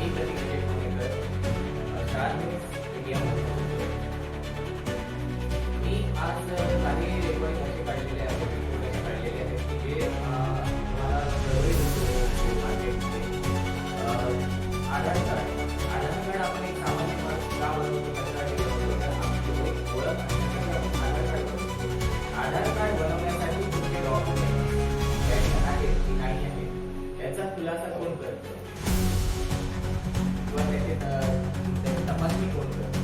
मी प्रतीक अजय पुणेकर, star news इंडियामध्ये बोलतोय. मी आज काही रेकॉर्डिंग असे काढलेले आहेत, व्हिडिओ असे काढलेले आहेत की जे तुम्हाला जवळ मार्केटमध्ये आधार कार्ड आपण एक सामान्य माणूस का बनवतो, कशासाठी बनवतो, तर आपली एक ओळख असण्यासाठी आपण आधार कार्ड बनवतो. आधार कार्ड बनवण्यासाठी तुमचे डॉक्युमेंट आहेत की नाही आहे याचा खुलासा कोण करतो किंवा त्याची तपासणी कोण करतो,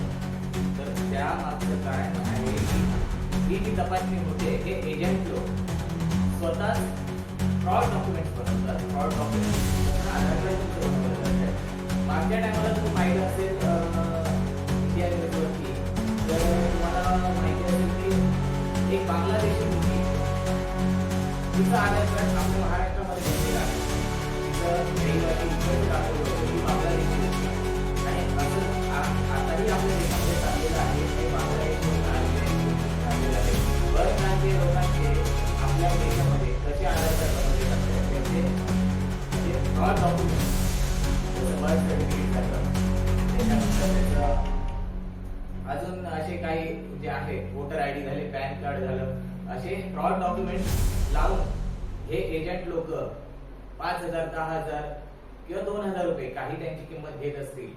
तर त्या मागचं कारण आहे की ही जी तपासणी होते हे एजंट लोक स्वतः फ्रॉड डॉक्युमेंट्स बनवतात. फ्रॉड डॉक्युमेंट्स आधार कार्ड बनवतात. मागच्या टायमाला तुम्ही पाहिलं असेल इंडिया न्यूजवरती, तर तुम्हाला माहिती असेल की एक बांगलादेशी मुलगी तिचा आधार कार्ड आपल्या महाराष्ट्रामध्ये घेतलेला आहे. तिचं मेलवरती इकडे दाखवलं होतं की बांगलादेशी मुलगी, आणि असं आताही आपल्या देशामध्ये चाललेलं आहे. ते बांगलादेशी चाललेलं आहे. बरेच राज्य लोकांचे आपल्या देशामध्ये कसे आधार कार्ड बनवले जातात त्याचे फ्रॉड डॉक्युमेंट बर्थ सर्टिफिकेट करतात. त्याच्यानंतर त्याचं अजून असे काही जे आहे वोटर आयडी झाले, पॅन कार्ड झालं, असे फ्रॉड डॉक्युमेंट लावून हे एजंट लोक 5,000, 10,000 किंवा 2,000 रुपये काही त्यांची किंमत घेत असतील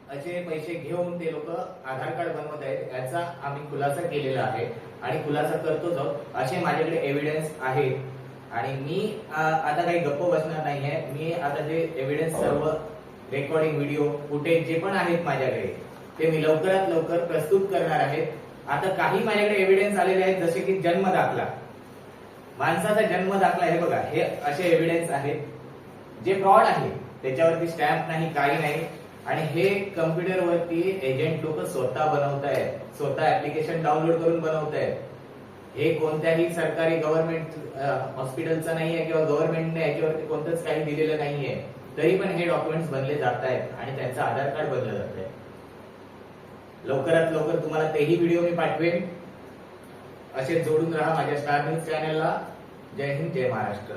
असे पैसे घेऊन ते लोक आधार कार्ड बनवत आहेत. याचा आम्ही खुलासा केलेला आहे आणि खुलासा करतोच आहोत. असे माझ्याकडे एव्हिडन्स आहेत आणि मी आता काही गप्प बसणार नाहीये. मी आता ते एव्हिडन्स सर्व रेकॉर्डिंग, व्हिडिओ, फुटेज जे पण आहेत माझ्याकडे ते मी लवकरात लवकर प्रस्तुत करणार आहे. आता काही माझ्याकडे एव्हिडन्स आलेले आहेत, जसे की जन्म दाखला, माणसाचा जन्म दाखला. हे बघा, हे असे एव्हिडन्स आहेत जे फ्रॉड आहे. त्याच्यावरती स्टॅम्प नाही, काही नाही, आणि हे कम्प्युटर वरती एजंट लोक स्वतः बनवतायत, स्वतः ऍप्लिकेशन डाउनलोड करून बनवतायत. हे कोणत्याही सरकारी गव्हर्नमेंट हॉस्पिटलचं नाहीये किंवा गव्हर्नमेंटने याच्यावरती कोणतंच काही दिलेलं नाहीये, तरी पण हे डॉक्युमेंट्स बनले जात आहेत आणि त्यांचं आधार कार्ड बनलं जात आहे. लवकरात लवकर तुम्हाला तेही व्हिडिओ मी पाठवेन. असे जोडून राहा माझ्या स्टार न्यूज चॅनलला. जय हिंद, जय महाराष्ट्र.